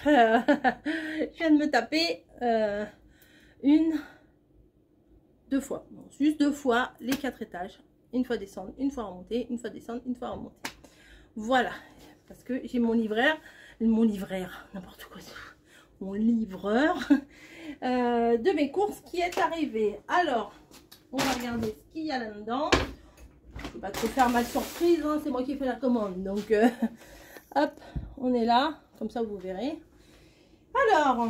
Je viens de me taper deux fois. Non, juste 2 fois les 4 étages. Une fois descendre, une fois remonter, une fois descendre, une fois remonter. Voilà. Parce que j'ai mon livreur, n'importe quoi, mon livreur de mes courses qui est arrivé. Alors, on va regarder ce qu'il y a là-dedans. Je ne vais pas trop faire ma surprise, hein, c'est moi qui fais la commande. Donc, hop, on est là. Comme ça, vous verrez. Alors,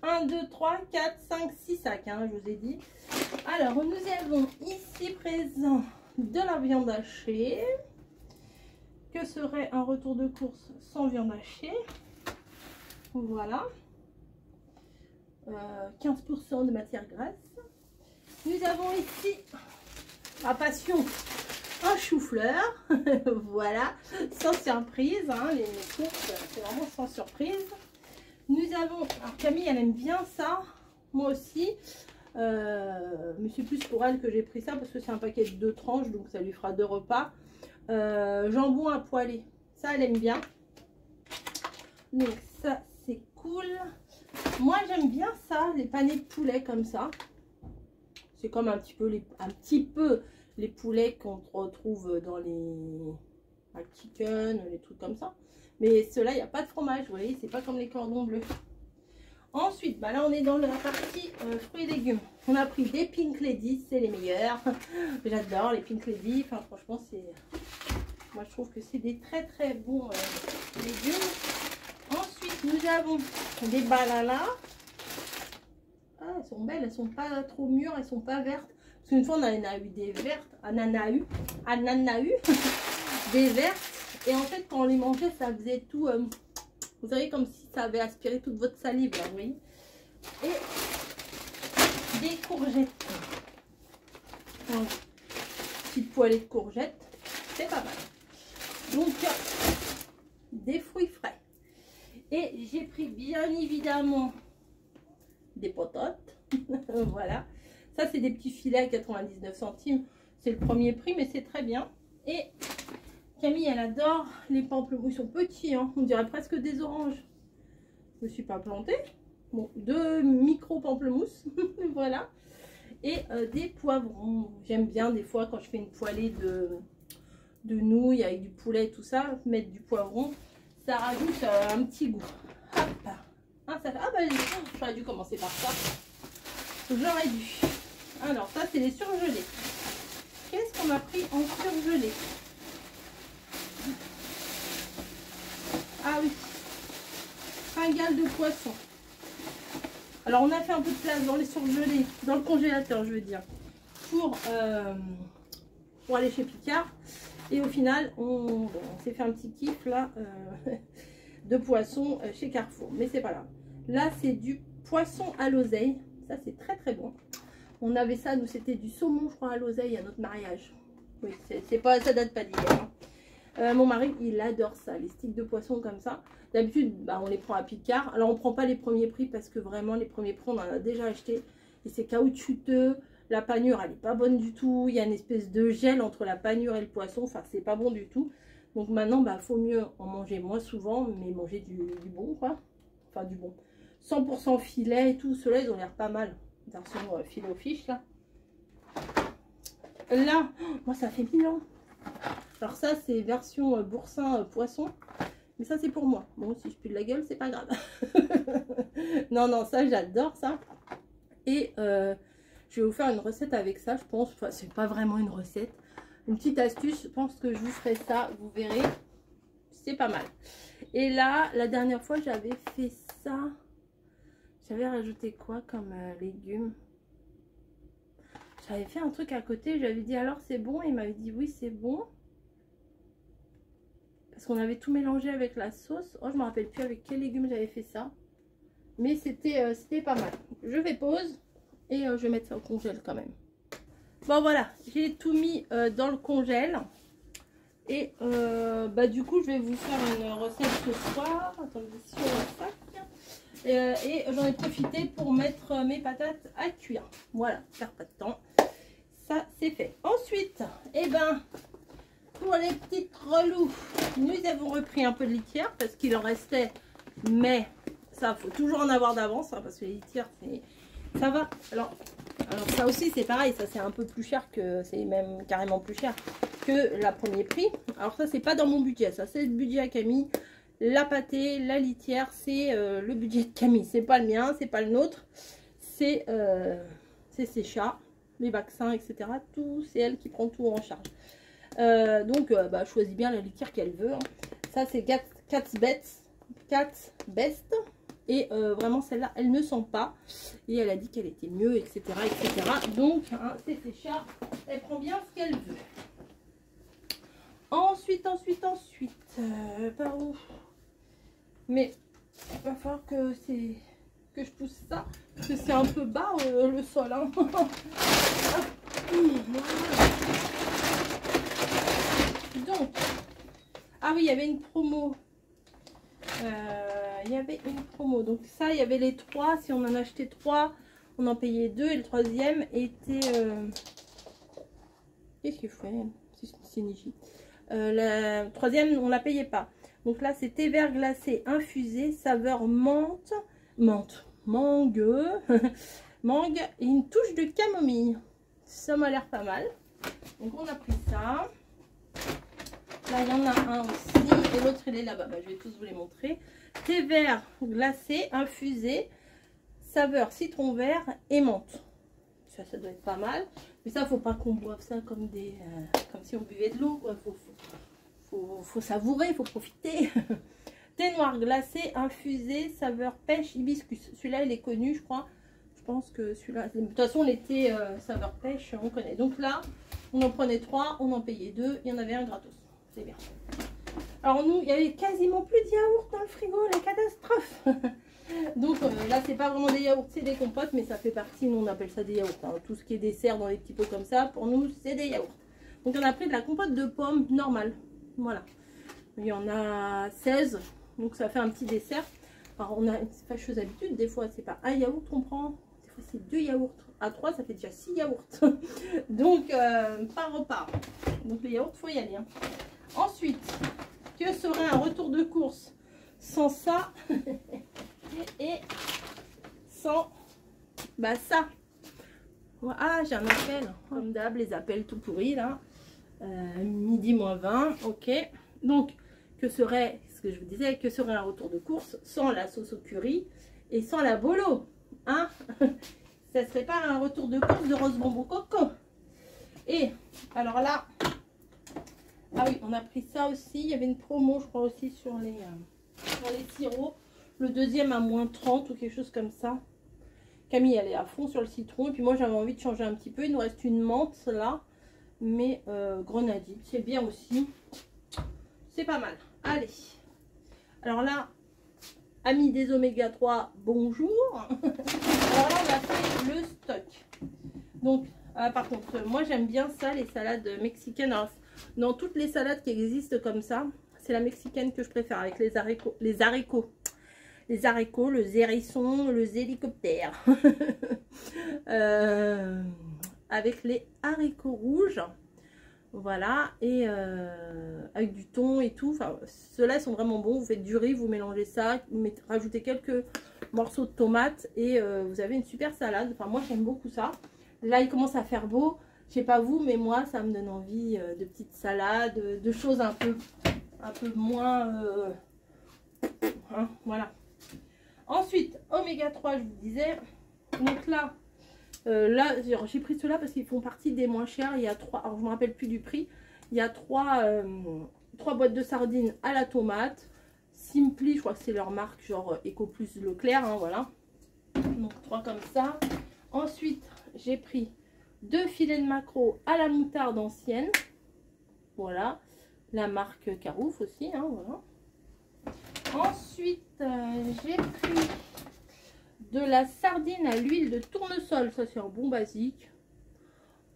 1, 2, 3, 4, 5, 6 sacs, hein, je vous ai dit. Alors, nous avons ici présent de la viande hachée. Que serait un retour de course sans viande hachée? Voilà. 15% de matière grasse. Nous avons ici, à passion, un chou-fleur. Voilà, sans surprise. Hein, les courses, c'est vraiment sans surprise. Nous avons, alors Camille, elle aime bien ça. Moi aussi. Mais c'est plus pour elle que j'ai pris ça parce que c'est un paquet de 2 tranches. Donc ça lui fera 2 repas. Jambon à poêler. Ça, elle aime bien. Donc ça, c'est cool. Moi, j'aime bien ça, les panais de poulet comme ça. C'est comme un petit peu les poulets qu'on retrouve dans les chicken, les trucs comme ça. Mais ceux-là, il n'y a pas de fromage, vous voyez, c'est pas comme les cordons bleus. Ensuite, bah là, on est dans la partie fruits et légumes. On a pris des Pink Lady, c'est les meilleurs. J'adore les Pink Lady. Enfin, franchement, c'est... Moi, je trouve que c'est des très très bons légumes. Ensuite, nous avons des bananas. Ah, elles sont belles, elles sont pas trop mûres, elles sont pas vertes. Parce qu'une fois, on en a eu des vertes, ananas, des vertes. Et en fait, quand on les mangeait, ça faisait tout... vous savez, comme si ça avait aspiré toute votre salive, là, vous voyez. Et des courgettes. Donc, petite poêlée de courgettes, c'est pas mal. Donc, des fruits frais. Et j'ai pris bien évidemment des patates. Voilà. Ça, c'est des petits filets à 99 centimes. C'est le premier prix, mais c'est très bien. Et Camille, elle adore les pamplemousses. Ils sont petits, hein. On dirait presque des oranges. Je ne me suis pas plantée. Bon, 2 micro pamplemousses. Voilà. Et des poivrons. J'aime bien des fois quand je fais une poêlée de nouilles avec du poulet et tout ça, mettre du poivron. Ça rajoute un petit goût. Hop. Ah, ça fait... Ah bah j'aurais dû commencer par ça. J'aurais dû. Alors ça, c'est les surgelés. Qu'est-ce qu'on a pris en surgelé? Ah oui, fringales de poisson. Alors on a fait un peu de place dans les surgelés, dans le congélateur je veux dire, pour aller chez Picard. Et au final on s'est fait un petit kiff là de poisson chez Carrefour. Mais c'est pas grave. Là c'est du poisson à l'oseille. Ça c'est très très bon. On avait ça, nous c'était du saumon je crois à l'oseille à notre mariage. Oui, c'est pas, ça date pas d'hier. Mon mari, il adore ça, les sticks de poisson comme ça. D'habitude, bah, on les prend à Picard. Alors, on prend pas les premiers prix parce que vraiment, les premiers prix, on en a déjà acheté. Et c'est caoutchouteux. La panure, elle est pas bonne du tout. Il y a une espèce de gel entre la panure et le poisson. Enfin, c'est pas bon du tout. Donc maintenant, bah, faut mieux en manger moins souvent, mais manger du bon, quoi. Enfin, du bon. 100% filet et tout. Ceux-là, ils ont l'air pas mal. Version filet aux fiches, là. Là, moi, ça fait 1000 ans. Alors ça c'est version boursin poisson, mais ça c'est pour moi. Bon, si je pue de la gueule c'est pas grave. Non non, ça j'adore ça. Et je vais vous faire une recette avec ça, je pense. Enfin, c'est pas vraiment une recette, une petite astuce. Je pense que je vous ferai ça, vous verrez, c'est pas mal. Et là la dernière fois j'avais fait ça, j'avais rajouté quoi comme légumes? J'avais fait un truc à côté, j'avais dit alors c'est bon, et il m'avait dit oui c'est bon. Parce qu'on avait tout mélangé avec la sauce. Oh, je me rappelle plus avec quels légumes j'avais fait ça. Mais c'était pas mal. Je vais pause et je vais mettre ça au congèle quand même. Bon voilà, j'ai tout mis dans le congèle. Et bah du coup je vais vous faire une recette ce soir. Attendez, sur le sac. Et j'en ai profité pour mettre mes patates à cuire. Voilà, perd pas de temps. Ça c'est fait. Ensuite, et ben... Pour les petites relous, nous avons repris un peu de litière parce qu'il en restait Mais ça, faut toujours en avoir d'avance, hein, parce que les litières, ça va. Alors ça aussi, c'est pareil, ça c'est un peu plus cher que, c'est même carrément plus cher que la premier prix. Alors ça, c'est pas dans mon budget, ça c'est le budget à Camille. La pâtée, la litière, c'est le budget de Camille. C'est pas le mien, c'est pas le nôtre. C'est ses chats, les vaccins, etc. Tout, c'est elle qui prend tout en charge. Donc, bah, choisis bien la litière qu'elle veut. Hein. Ça, c'est Cat's Best. Et vraiment, celle-là, elle ne sent pas. Et elle a dit qu'elle était mieux, etc. etc. Donc, hein, c'est ses chats. Elle prend bien ce qu'elle veut. Ensuite, par où? Mais il va falloir que je pousse ça, parce que c'est un peu bas le sol. Hein. Donc, ah oui, il y avait une promo. Donc ça, il y avait les 3. Si on en achetait 3, on en payait 2. Et le troisième était... Qu'est-ce qu'il fait? C'est Niji. La troisième, on la payait pas. Donc là, c'est thé vert glacé infusé, saveur menthe, mangue, mangue et une touche de camomille. Ça m'a l'air pas mal. Donc on a pris ça. Là, il y en a un aussi. Et l'autre, il est là-bas. Bah, je vais tous vous les montrer. Thé vert glacé infusé, saveur citron vert et menthe. Ça doit être pas mal. Mais ça, faut pas qu'on boive ça comme si on buvait de l'eau. Faut savourer, faut profiter. Thé noir glacé infusé, saveur pêche hibiscus. Celui-là, il est connu, je crois. Je pense que celui-là... De toute façon, les thés saveur pêche, on connaît. Donc là, on en prenait 3, on en payait 2. Il y en avait un gratos. C'est bien. Alors nous, il y avait quasiment plus de yaourt dans le frigo. La catastrophe. Donc là, c'est pas vraiment des yaourts, c'est des compotes, mais ça fait partie, nous on appelle ça des yaourts. Hein. Tout ce qui est dessert dans des petits pots comme ça, pour nous, c'est des yaourts. Donc on a pris de la compote de pommes normale. Voilà. Il y en a 16, donc ça fait un petit dessert. Alors on a une fâcheuse habitude, des fois c'est pas un yaourt qu'on prend, des fois c'est 2 yaourts. À 3, ça fait déjà 6 yaourts. Donc par repas. Donc les yaourts, faut y aller. Hein. Ensuite, que serait un retour de course sans ça? Et sans ça. Ah, j'ai un appel. Comme d'hab, les appels tout pourris là. Midi moins 20. Ok. Donc, que serait, ce que je vous disais, que serait un retour de course sans la sauce au curry et sans la bolo? Hein? Ça serait pas un retour de course de rose bonbon coco? Et alors là, ah oui, on a pris ça aussi. Il y avait une promo, je crois, aussi sur les sirops. Le deuxième à moins 30 ou quelque chose comme ça. Camille, elle est à fond sur le citron. Et puis moi, j'avais envie de changer un petit peu. Il nous reste une menthe là. Mais grenadine, c'est bien aussi. C'est pas mal. Allez. Alors là, amis des oméga 3, bonjour. Alors là, on a fait le stock. Donc, par contre, moi, j'aime bien ça, les salades mexicaines. Alors, dans toutes les salades qui existent comme ça, c'est la mexicaine que je préfère avec les haricots. Les haricots, le hérisson, le hélicoptère. Avec les haricots rouges. Voilà. Et avec du thon et tout. Enfin, ceux-là sont vraiment bons. Vous faites du riz, vous mélangez ça. Vous rajoutez quelques morceaux de tomates. Et vous avez une super salade. Enfin, moi, j'aime beaucoup ça. Là, il commence à faire beau. Je sais pas vous, mais moi, ça me donne envie de petites salades. De choses un peu moins... hein, voilà. Ensuite, oméga 3, je vous disais. Donc là, j'ai pris ceux-là parce qu'ils font partie des moins chers. Il y a 3, alors je ne me rappelle plus du prix. Il y a 3 boîtes de sardines à la tomate. Simply, je crois que c'est leur marque, genre Eco Plus Leclerc, hein, voilà. Donc 3 comme ça. Ensuite, j'ai pris 2 filets de maquereau à la moutarde ancienne. Voilà. La marque Carouf aussi, hein, voilà. Ensuite, j'ai pris de la sardine à l'huile de tournesol. Ça, c'est un bon basique.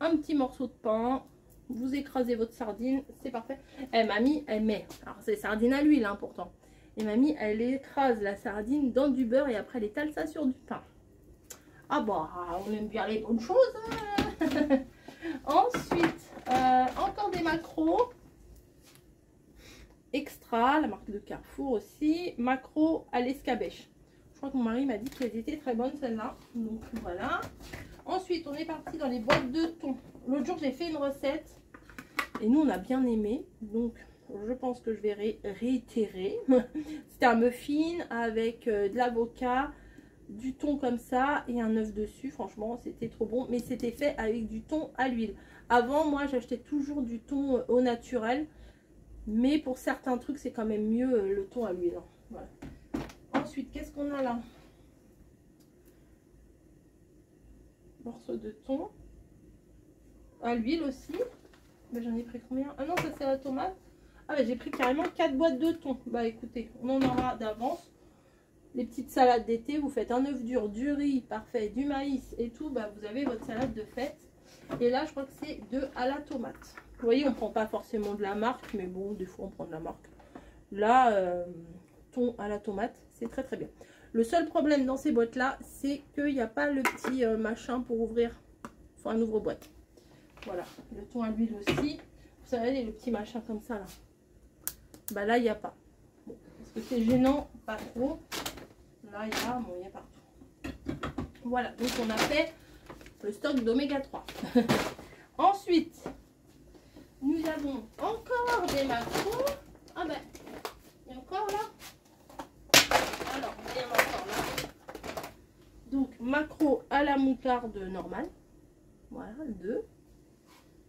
Un petit morceau de pain. Vous écrasez votre sardine. C'est parfait. Et mamie, elle met. Alors, c'est sardine à l'huile, hein, pourtant. Et mamie, elle écrase la sardine dans du beurre et après, elle étale ça sur du pain. Ah bah, on aime bien les bonnes choses. Hein. Ensuite, encore des maquereaux. Extra, la marque de Carrefour aussi. Macro à l'escabèche. Je crois que mon mari m'a dit qu'elles étaient très bonnes celles-là. Donc voilà. Ensuite, on est parti dans les boîtes de thon. L'autre jour, j'ai fait une recette. Et nous, on a bien aimé. Donc, je pense que je vais réitérer. C'était un muffin avec de l'avocat, du thon comme ça et un œuf dessus. Franchement, c'était trop bon. Mais c'était fait avec du thon à l'huile. Avant, moi, j'achetais toujours du thon au naturel. Mais pour certains trucs, c'est quand même mieux le thon à l'huile. Voilà. Ensuite, qu'est-ce qu'on a là? Morceau de thon à l'huile aussi. Ben, j'en ai pris combien? Ah non, ça c'est la tomate. Ah ben, j'ai pris carrément 4 boîtes de thon. Bah écoutez, on en aura d'avance. Les petites salades d'été, vous faites un œuf dur, du riz parfait, du maïs et tout, bah vous avez votre salade de fête. Et là, je crois que c'est 2 à la tomate. Vous voyez, on prend pas forcément de la marque, mais bon, des fois on prend de la marque. Là, thon à la tomate, c'est très très bien. Le seul problème dans ces boîtes là, c'est qu'il n'y a pas le petit machin pour ouvrir, enfin un ouvre-boîte. Voilà, le thon à l'huile aussi. Vous savez, le petit machin comme ça là. Bah là, il n'y a pas. Bon, parce que c'est gênant, pas trop. Là, il y a, bon, il y a partout. Voilà, donc on a fait le stock d'oméga 3. Ensuite, nous avons encore des macros. Ah ben, il y a encore là. Alors, il y en a encore là. Donc, macro à la moutarde normale. Voilà, 2.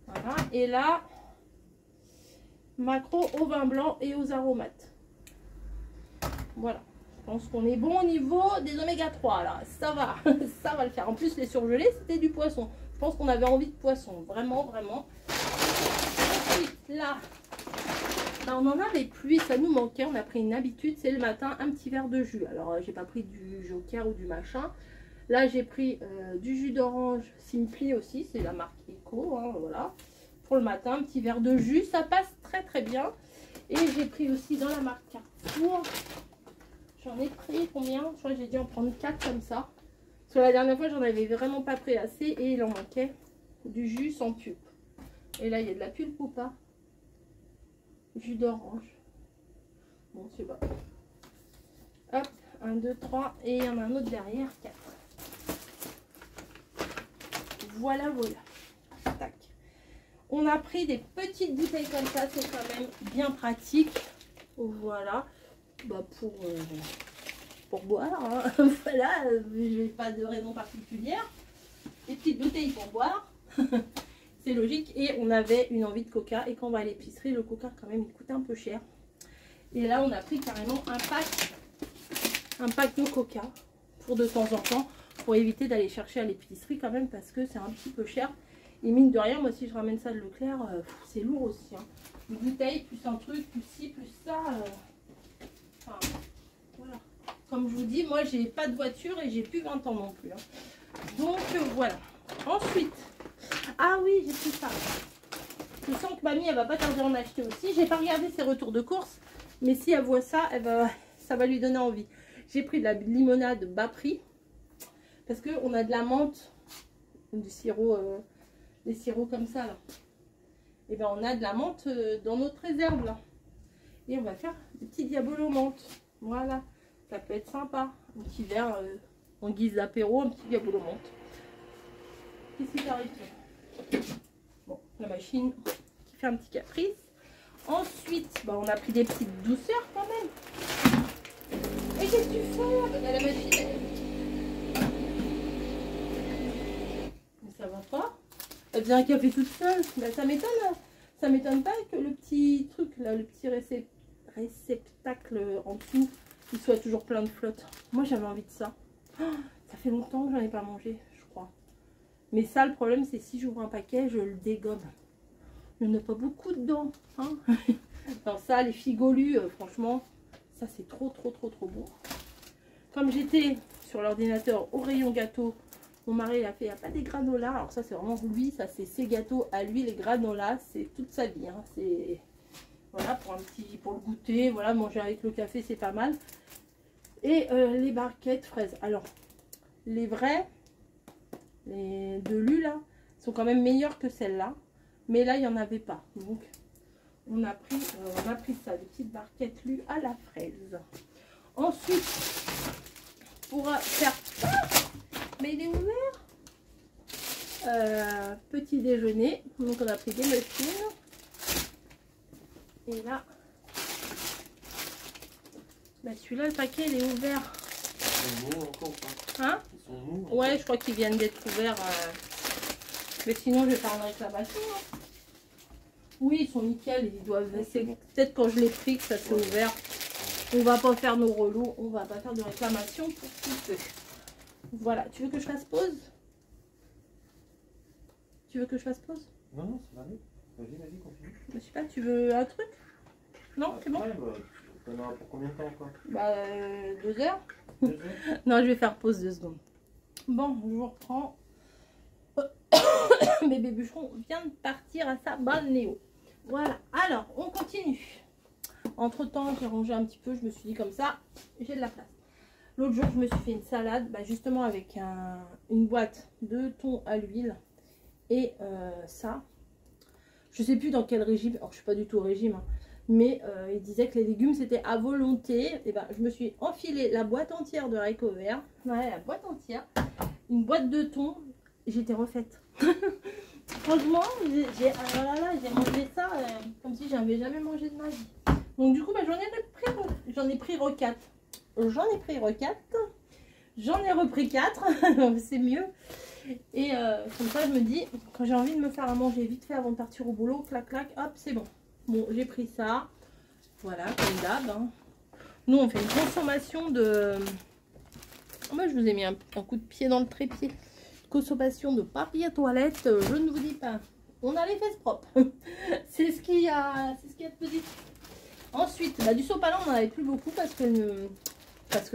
Voilà, et là, macro au vin blanc et aux aromates. Voilà, je pense qu'on est bon au niveau des oméga 3 là. Ça va, ça va le faire. En plus, les surgelés, c'était du poisson. Je pense qu'on avait envie de poisson, vraiment, vraiment. Ensuite, là, on en avait plus et ça nous manquait. On a pris une habitude, c'est le matin, un petit verre de jus. Alors, j'ai pas pris du Joker ou du machin. Là, j'ai pris du jus d'orange Simply aussi, c'est la marque Eco, hein, voilà. Pour le matin, un petit verre de jus, ça passe très très bien. Et j'ai pris aussi dans la marque Carrefour, j'en ai pris combien? Je crois que j'ai dû en prendre 4 comme ça. Parce que la dernière fois, j'en avais vraiment pas pris assez et il en manquait du jus sans pulpe. Et là, il y a de la pulpe ou pas? Jus d'orange. Bon, c'est pas. Hop, 1, 2, 3 et il y en a un autre derrière, 4. Voilà, voilà. Tac. On a pris des petites bouteilles comme ça, c'est quand même bien pratique. Voilà. Bah pour boire. Hein. Voilà, je n'ai pas de raison particulière. Des petites bouteilles pour boire. C'est logique. Et on avait une envie de coca. Et quand on va à l'épicerie, le coca, quand même, il coûte un peu cher. Et là, on a pris carrément un pack de coca pour de temps en temps. Pour éviter d'aller chercher à l'épicerie quand même parce que c'est un petit peu cher. Et mine de rien, moi si je ramène ça de Leclerc, c'est lourd aussi. Hein. Une bouteille, plus un truc, plus ci, plus ça. Enfin, voilà. Comme je vous dis, moi j'ai pas de voiture et j'ai plus 20 ans non plus. Hein. Donc voilà. Ensuite, ah oui, j'ai pris ça. Je sens que mamie, elle va pas tarder à en acheter aussi. J'ai pas regardé ses retours de course, mais si elle voit ça, ça va lui donner envie. J'ai pris de la limonade bas prix. Parce qu'on a de la menthe, du sirop, des sirops comme ça là. Et ben on a de la menthe dans notre réserve là. Et on va faire des petits diabolos menthe. Voilà, ça peut être sympa. Un petit verre en guise d'apéro, un petit diabolo menthe. Qu'est-ce qui t'arrive? Bon, la machine qui fait un petit caprice. Ensuite, bah, on a pris des petites douceurs quand même. Et qu'est-ce que tu fais? La machine. Ça va pas? Elle faisait un café toute seule. Ben, ça m'étonne pas que le petit truc là, le petit réceptacle en dessous, il soit toujours plein de flotte. Moi j'avais envie de ça. Oh, ça fait longtemps que j'en ai pas mangé, je crois. Mais ça, le problème, c'est si j'ouvre un paquet, je le dégomme. Il n'y en a pas beaucoup dedans. Hein. Alors ça, les figolus, franchement, ça c'est trop bon. Comme j'étais sur l'ordinateur au rayon gâteau, mon mari a fait, il n'y a pas des granolas. Alors ça c'est vraiment lui, ça c'est ses gâteaux à lui, les granolas, c'est toute sa vie. Hein. C'est voilà pour le goûter, voilà, manger avec le café c'est pas mal. Et les barquettes fraises. Alors les vrais, les de Lu là, sont quand même meilleurs que celles-là. Mais là il n'y en avait pas. Donc on a pris ça, des petites barquettes lues à la fraise. Ensuite, pour faire... mais il est ouvert. Petit déjeuner. Donc on a pris des muffins. Et là, bah celui-là, le paquet, il est ouvert. Ils sont mous encore ou pas? Hein? Ils sont mous? Ouais, je crois qu'ils viennent d'être ouverts. Mais sinon, je vais faire une réclamation. Hein. Oui, ils sont nickel. Ils doivent. C'est peut-être quand je l'ai pris que ça s'est ouvert. On va pas faire nos relous. On va pas faire de réclamation pour tout peu. Voilà. Tu veux que je fasse pause? Tu veux que je fasse pause? Non, non, ça va aller. Vas-y, continue. Je sais pas, tu veux un truc? Non, c'est bon? Ouais, bah, t'en auras pour combien de temps encore? Bah, 2 heures. 2 heures. Non, je vais faire pause 2 secondes. Bon, je vous reprends. Bébé bûcheron vient de partir à sa balnéo. Voilà, alors, on continue. Entre temps, j'ai rangé un petit peu, je me suis dit comme ça, j'ai de la place. L'autre jour, je me suis fait une salade, bah, justement avec une boîte de thon à l'huile. Et ça, je sais plus dans quel régime, alors je suis pas du tout au régime, hein, mais il disait que les légumes c'était à volonté. Et ben je me suis enfilé la boîte entière de haricots verts, ouais, la boîte entière, une boîte de thon, j'étais refaite. Franchement, j'ai mangé ça comme si j'avais jamais mangé de ma vie. Donc du coup, bah, j'en ai pris 4. J'en ai pris 4. J'en ai repris 4, c'est mieux. Et comme ça, je me dis, quand j'ai envie de me faire à manger vite fait avant de partir au boulot, clac, clac, hop, c'est bon. Bon, j'ai pris ça. Voilà, comme d'hab. Hein. Nous, on fait une consommation de... Moi, je vous ai mis un coup de pied dans le trépied. Consommation de papier à toilette, je ne vous dis pas. On a les fesses propres. C'est ce qu'il y a de positif. Ensuite, bah, du sopalin, on n'en avait plus beaucoup parce que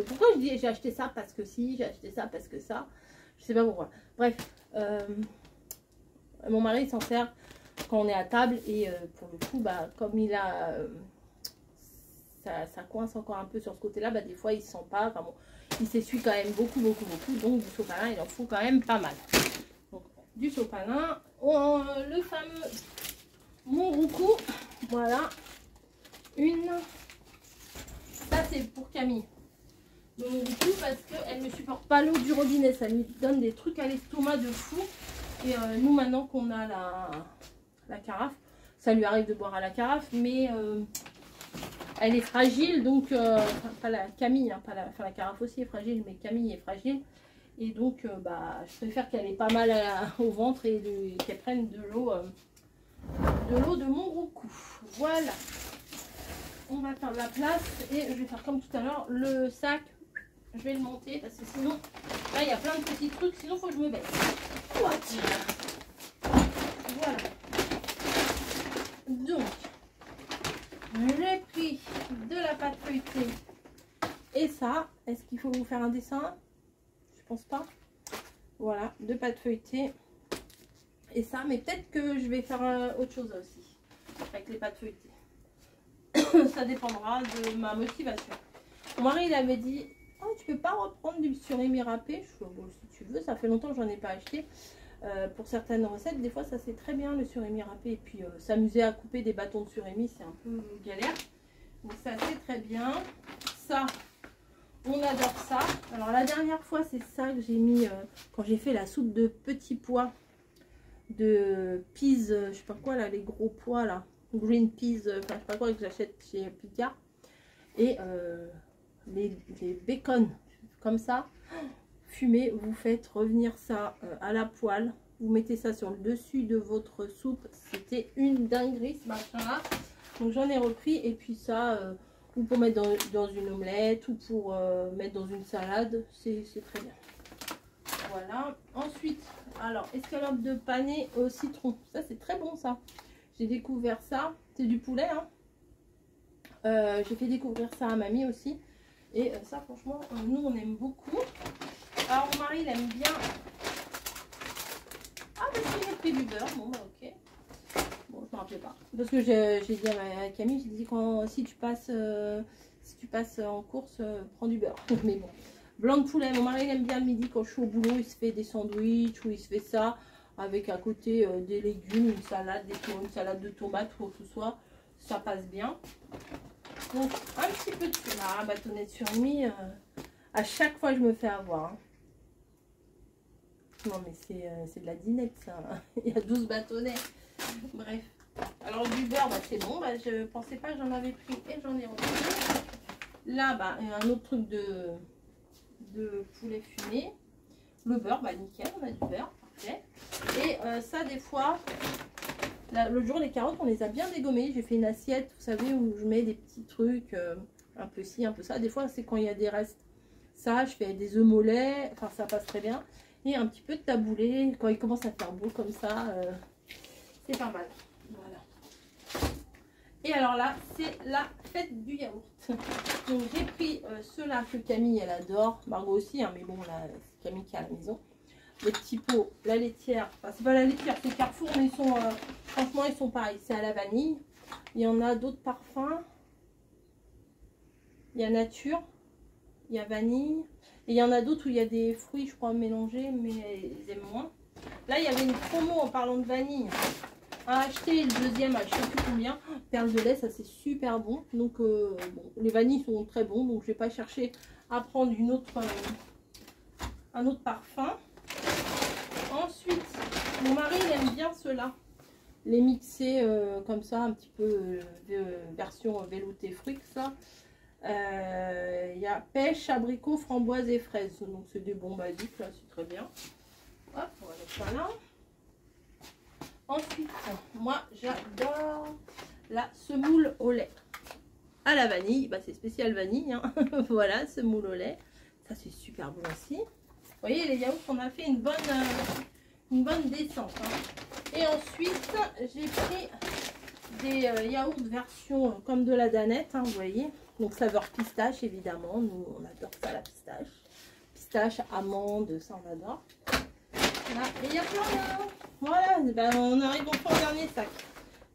pourquoi je dis j'ai acheté ça parce que si, j'ai acheté ça parce que ça. Je sais pas pourquoi. Bref, mon mari s'en sert quand on est à table et pour le coup, bah, comme il a... ça coince encore un peu sur ce côté-là, bah, des fois il ne sent pas. Enfin bon, il s'essuie quand même beaucoup. Donc du sopalin, il en faut quand même pas mal. Donc du sopalin, le fameux Monroucou, voilà. Ça c'est pour Camille. Donc du coup parce qu'elle ne supporte pas l'eau du robinet, ça lui donne des trucs à l'estomac de fou. Et nous maintenant qu'on a la carafe, ça lui arrive de boire à la carafe, mais elle est fragile, donc pas la Camille, hein, la carafe aussi est fragile, mais Camille est fragile. Et donc bah, je préfère qu'elle ait pas mal au ventre et qu'elle prenne de l'eau de Monroucou. Voilà. On va faire de la place et je vais faire comme tout à l'heure, le sac. Je vais le monter parce que sinon, là il y a plein de petits trucs, sinon il faut que je me baisse. Voilà. Donc, j'ai pris de la pâte feuilletée et ça. Est-ce qu'il faut vous faire un dessin? Je pense pas. Voilà, de pâte feuilletée et ça, mais peut-être que je vais faire autre chose aussi avec les pâtes feuilletées. Ça dépendra de ma motivation. Mon mari il avait dit: oh, tu peux pas reprendre du surimi râpé? Je suis bon, si tu veux, ça fait longtemps que j'en ai pas acheté. Pour certaines recettes, des fois ça c'est très bien le surimi râpé. Et puis s'amuser à couper des bâtons de surimi, c'est un peu galère. Donc ça c'est très bien. Ça, on adore ça. Alors la dernière fois, c'est ça que j'ai mis quand j'ai fait la soupe de petits pois de peas, je sais pas quoi là, les gros pois là. Green peas, enfin je sais pas quoi que j'achète chez Picard. Et les bacon comme ça fumé, vous faites revenir ça à la poêle, vous mettez ça sur le dessus de votre soupe. C'était une dinguerie ce machin là. Donc j'en ai repris et puis ça ou pour mettre dans une omelette ou pour mettre dans une salade, c'est très bien. Voilà. Ensuite, alors escalope de panais au citron, ça c'est très bon ça. J'ai découvert ça, c'est du poulet hein. J'ai fait découvrir ça à mamie aussi. Et ça franchement, nous on aime beaucoup. Alors mon mari il aime bien. Ah parce que j'ai pris du beurre, bon bah ok. Bon je me rappelais pas. Parce que j'ai dit à Camille, j'ai dit si tu passes en course, prends du beurre. Mais bon. Blanc de poulet, mon mari il aime bien le midi quand je suis au boulot, il se fait des sandwichs ou il se fait ça avec à côté des légumes, une salade de tomates ou quoi que ce soit. ça passe bien. Donc un petit peu de cela, bâtonnette surimi, à chaque fois je me fais avoir. Hein. Non mais c'est de la dinette ça, il y a 12 bâtonnets. Bref, alors du beurre, bah, c'est bon, bah, je pensais pas que j'en avais pris et j'en ai repris. Là, bah, un autre truc de poulet fumé. Le beurre, bah nickel, on a du beurre, parfait. Et ça, des fois, l'autre jour, les carottes, on les a bien dégommées. J'ai fait une assiette, vous savez, où je mets des petits trucs, un peu ci, un peu ça. Des fois, c'est quand il y a des restes. Ça, je fais des œufs mollets, enfin, ça passe très bien. Et un petit peu de taboulé, quand il commence à faire beau comme ça, c'est pas mal. Voilà. Et alors là, c'est la fête du yaourt. Donc j'ai pris ceux-là que Camille, elle adore. Margot aussi, hein, mais bon, là, c'est Camille qui est à la maison. Les petits pots, la laitière. Enfin, c'est pas la laitière, c'est Carrefour, mais ils sont, franchement, ils sont pareils. C'est à la vanille. Il y en a d'autres parfums. Il y a nature. Il y a vanille. Et il y en a d'autres où il y a des fruits, je crois, mélangés, mais ils aiment moins. Là, il y avait une promo en parlant de vanille. À acheter le deuxième à je sais plus combien. Perle de lait, ça c'est super bon. Donc, bon, les vanilles sont très bons. Donc, je vais pas chercher à prendre un autre parfum. Ensuite, mon mari, il aime bien ceux-là. Les mixer comme ça, un petit peu version velouté fruits, ça. Il y a pêche, abricot, framboise et fraises. Donc c'est des bons basiques, là, c'est très bien. Hop, on va mettre ça là. Ensuite, moi j'adore la semoule au lait à la vanille. Bah, c'est spécial vanille, hein. Voilà, semoule au lait. Ça c'est super bon aussi. Vous voyez, les yaourts, on a fait une bonne descente. Hein. Et ensuite, j'ai pris des yaourts version comme de la danette, hein, vous voyez. Donc saveur pistache évidemment, nous on adore ça la pistache. Pistache, amande, ça on adore. Là, et il y a plein de... Voilà, ben, on arrive enfin au dernier sac.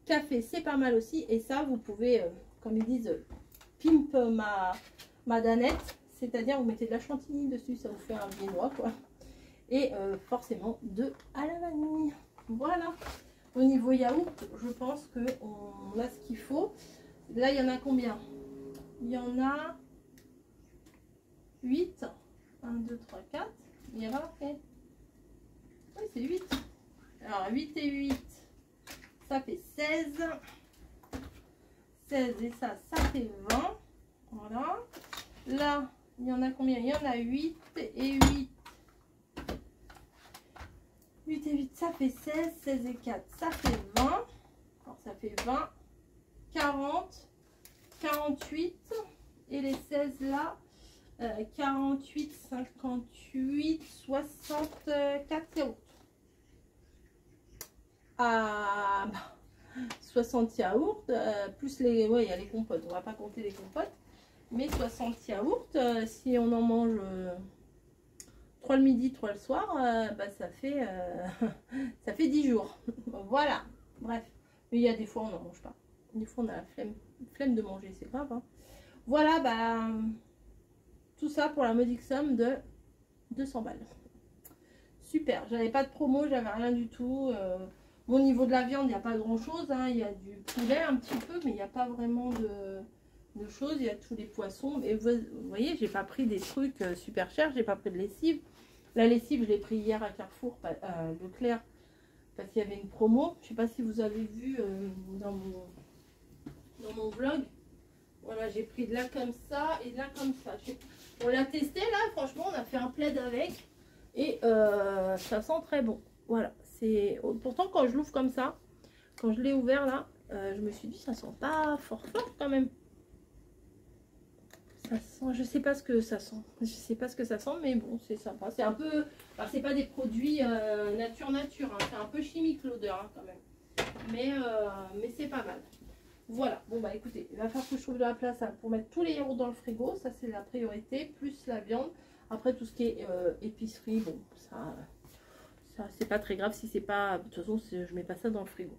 Café, c'est pas mal aussi. Et ça, vous pouvez, comme ils disent, pimp ma danette. C'est-à-dire, vous mettez de la chantilly dessus, ça vous fait un viennois, quoi. Et forcément, à la vanille. Voilà. Au niveau yaourt, je pense qu'on a ce qu'il faut. Là, il y en a combien? Il y en a 8. 1, 2, 3, 4. Il y a pas marqué. Oui, c'est 8. Alors, 8 et 8, ça fait 16. 16 et ça fait 20. Voilà. Là, il y en a combien? Il y en a 8 et 8. 8 et 8, ça fait 16. 16 et 4, ça fait 20. Alors, ça fait 20. 40. 48. Et les 16 là, 48, 58, 64 yaourts. Ah, 60 yaourts, plus les... Ouais, il y a les compotes, on va pas compter les compotes. Mais 60 yaourts, si on en mange 3 le midi, 3 le soir, bah, ça fait 10 jours. Voilà, bref. Mais il y a des fois, on n'en mange pas. Des fois, on a la flemme de manger, c'est grave. Hein. Voilà, bah, tout ça pour la modique somme de 200 balles. Super, j'avais pas de promo, j'avais rien du tout. Au niveau de la viande, il n'y a pas grand chose. Hein. Il y a du poulet un petit peu, mais il n'y a pas vraiment de choses. Il y a tous les poissons. Mais vous voyez, j'ai pas pris des trucs super chers. J'ai pas pris de lessive. La lessive, je l'ai pris hier à Carrefour, Leclerc, parce qu'il y avait une promo. Je sais pas si vous avez vu dans mon vlog. Voilà, j'ai pris de là comme ça et de là comme ça. On l'a testé là, franchement, on a fait un plaid avec. Et ça sent très bon. Voilà. Pourtant, quand je l'ouvre comme ça, quand je l'ai ouvert là, je me suis dit, ça sent pas fort quand même. Ça sent, je sais pas ce que ça sent. Je sais pas ce que ça sent, mais bon, c'est sympa. C'est un peu, alors c'est pas des produits nature, hein. C'est un peu chimique l'odeur hein, quand même. Mais c'est pas mal. Voilà. Bon bah écoutez, il va falloir que je trouve de la place hein, pour mettre tous les yaourts dans le frigo. Ça c'est la priorité, plus la viande. Après tout ce qui est épicerie, bon, ça c'est pas très grave si c'est pas... De toute façon, je mets pas ça dans le frigo.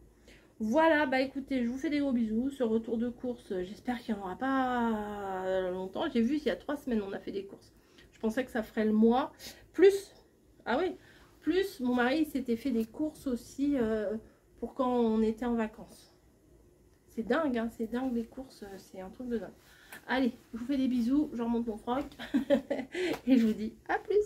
Voilà, bah écoutez, je vous fais des gros bisous. Ce retour de course, j'espère qu'il n'y en aura pas longtemps. J'ai vu il y a 3 semaines, on a fait des courses. Je pensais que ça ferait le mois. Plus, ah oui, plus mon mari s'était fait des courses aussi pour quand on était en vacances. C'est dingue, hein, c'est dingue les courses, c'est un truc de dingue. Allez, je vous fais des bisous, je remonte mon froc et je vous dis à plus.